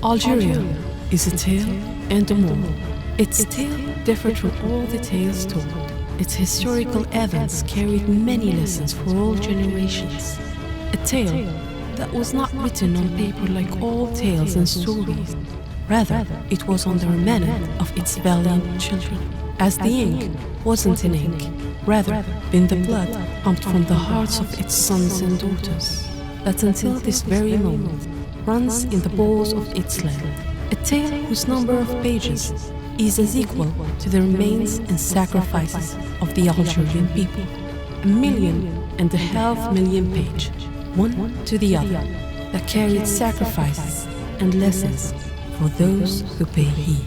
Algeria is a tale and more. Its tale differed from all the tales told. Its historical events carried many lessons for all generations. A tale that was not written on paper like all tales and stories. Rather, it was on the remnant of its valiant children. As the ink wasn't an ink, rather been the blood pumped from the hearts of its sons and daughters, that until this very moment runs in the bowels of its land. A tale whose number of pages is as equal to the remains and sacrifices of the Algerian people. 1.5 million pages, one to the other, that carried sacrifices and lessons for those who pay heed.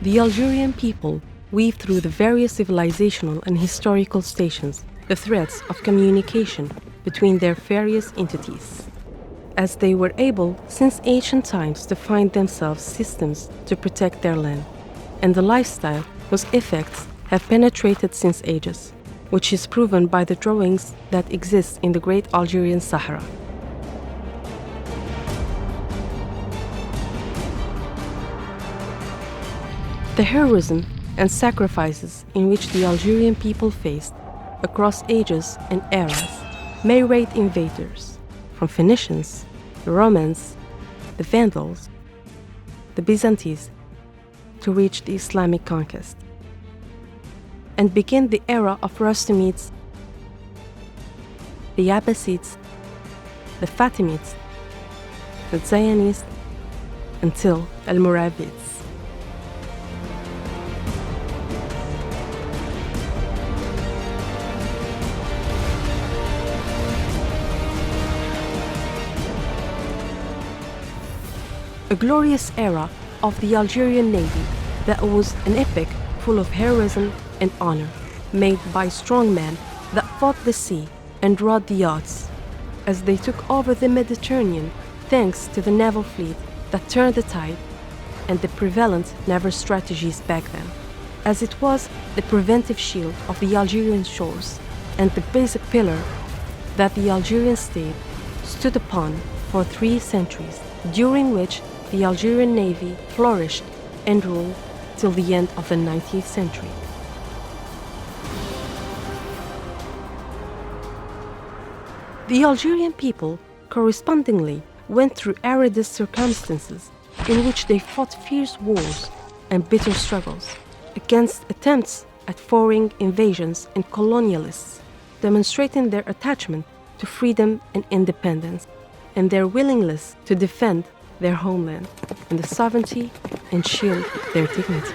The Algerian people weave through the various civilizational and historical stations the threads of communication between their various entities, as they were able since ancient times to find themselves systems to protect their land, and the lifestyle whose effects have penetrated since ages, which is proven by the drawings that exist in the great Algerian Sahara. The heroism and sacrifices in which the Algerian people faced across ages and eras may rate invaders, from Phoenicians, the Romans, the Vandals, the Byzantines, to reach the Islamic conquest, and begin the era of Rustamids, the Abbasids, the Fatimids, the Zionists, until Almoravids. A glorious era of the Algerian Navy that was an epic full of heroism and honor, made by strong men that fought the sea and rode the yachts, as they took over the Mediterranean thanks to the naval fleet that turned the tide and the prevalent naval strategies back then, as it was the preventive shield of the Algerian shores and the basic pillar that the Algerian state stood upon for 3 centuries, during which the Algerian Navy flourished and ruled till the end of the 19th century. The Algerian people correspondingly went through arduous circumstances in which they fought fierce wars and bitter struggles against attempts at foreign invasions and colonialists, demonstrating their attachment to freedom and independence and their willingness to defend their homeland and the sovereignty and shield their dignity.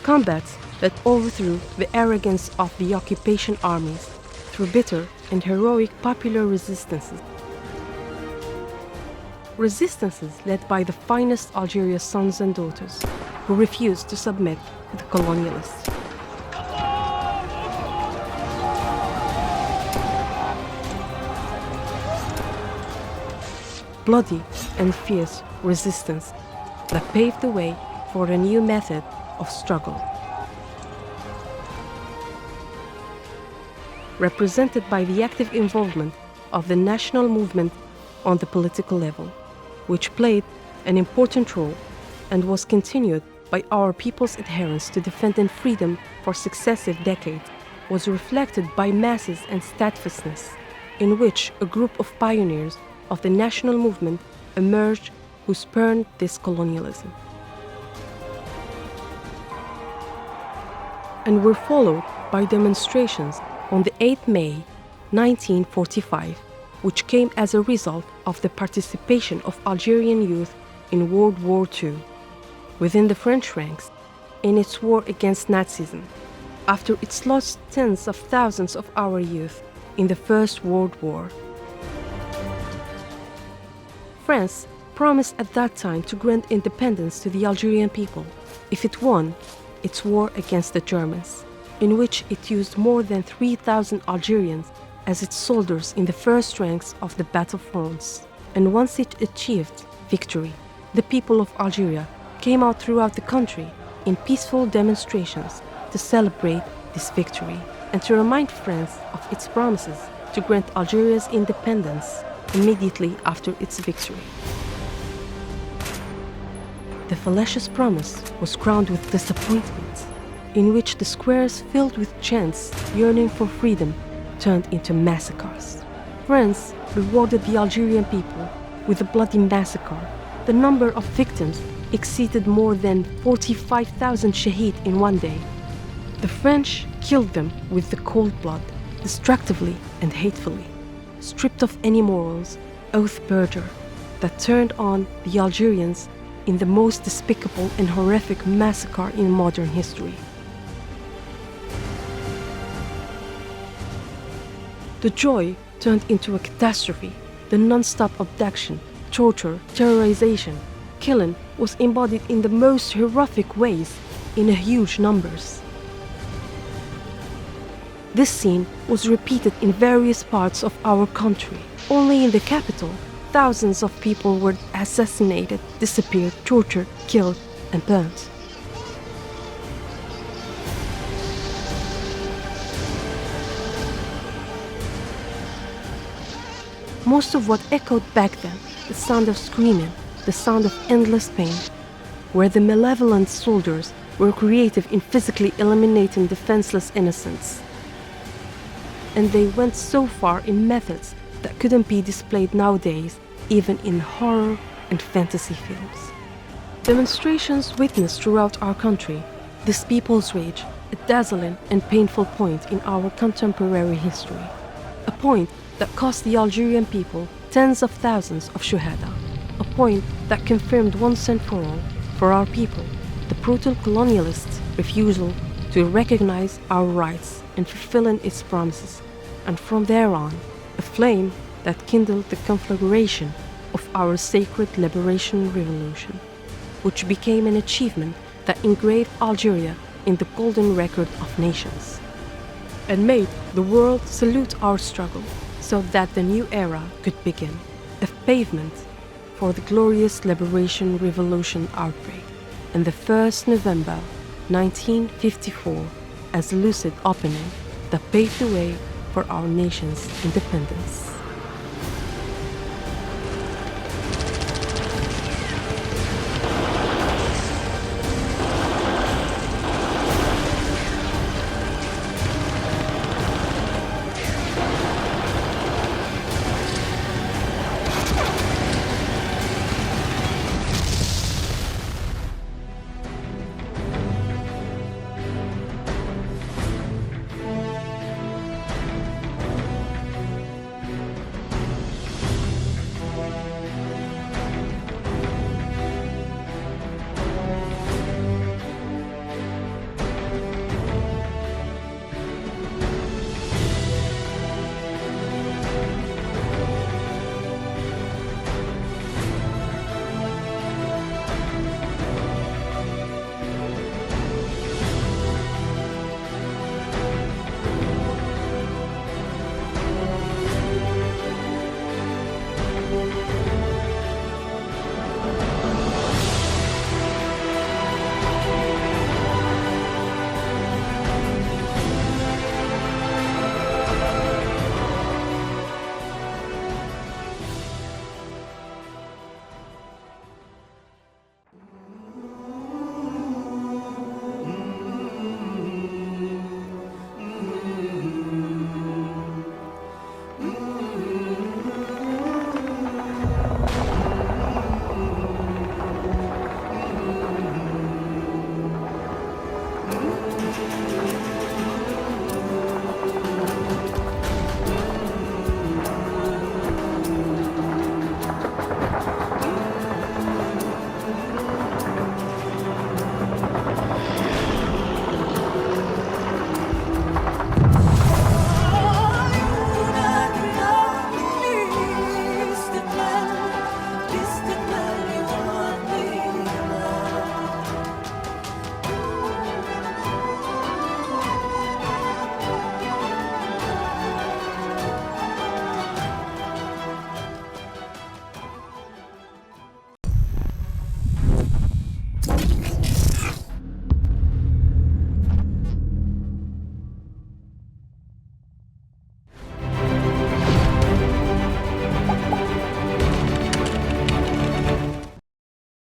Combats that overthrew the arrogance of the occupation armies through bitter and heroic popular resistances. Resistances led by the finest Algeria's sons and daughters who refused to submit to the colonialists. Bloody and fierce resistance that paved the way for a new method of struggle. represented by the active involvement of the national movement on the political level, which played an important role and was continued by our people's adherence to defending freedom for successive decades, was reflected by masses and steadfastness, in which a group of pioneers of the national movement emerged who spurned this colonialism, and were followed by demonstrations on the 8th May 1945, which came as a result of the participation of Algerian youth in World War II, within the French ranks, in its war against Nazism, after its lost tens of thousands of our youth in the First World War. France promised at that time to grant independence to the Algerian people if it won its war against the Germans, in which it used more than 3,000 Algerians as its soldiers in the first ranks of the battlefronts. And once it achieved victory, the people of Algeria came out throughout the country in peaceful demonstrations to celebrate this victory and to remind France of its promises to grant Algeria's independence immediately after its victory. The fallacious promise was crowned with disappointment, in which the squares filled with chants yearning for freedom turned into massacres. France rewarded the Algerian people with a bloody massacre. The number of victims exceeded more than 45,000 shaheed in one day. The French killed them with the cold blood, destructively and hatefully, stripped of any morals, oath perjure, that turned on the Algerians in the most despicable and horrific massacre in modern history. The joy turned into a catastrophe. The non-stop abduction, torture, terrorization, killing was embodied in the most horrific ways in huge numbers. This scene was repeated in various parts of our country. Only in the capital, thousands of people were assassinated, disappeared, tortured, killed, and burned. Most of what echoed back then, the sound of screaming, the sound of endless pain, where the malevolent soldiers were creative in physically eliminating defenseless innocents. And they went so far in methods that couldn't be displayed nowadays, even in horror and fantasy films. Demonstrations witnessed throughout our country, this people's rage, a dazzling and painful point in our contemporary history, a point that cost the Algerian people tens of thousands of shuhada, a point that confirmed once and for our people, the brutal colonialists' refusal to recognize our rights and fulfilling its promises, and from there on, a flame that kindled the conflagration of our sacred liberation revolution, which became an achievement that engraved Algeria in the golden record of nations, and made the world salute our struggle so that the new era could begin, a pavement for the glorious liberation revolution outbreak, and the 1st November 1954 as a lucid opening that paved the way for our nation's independence.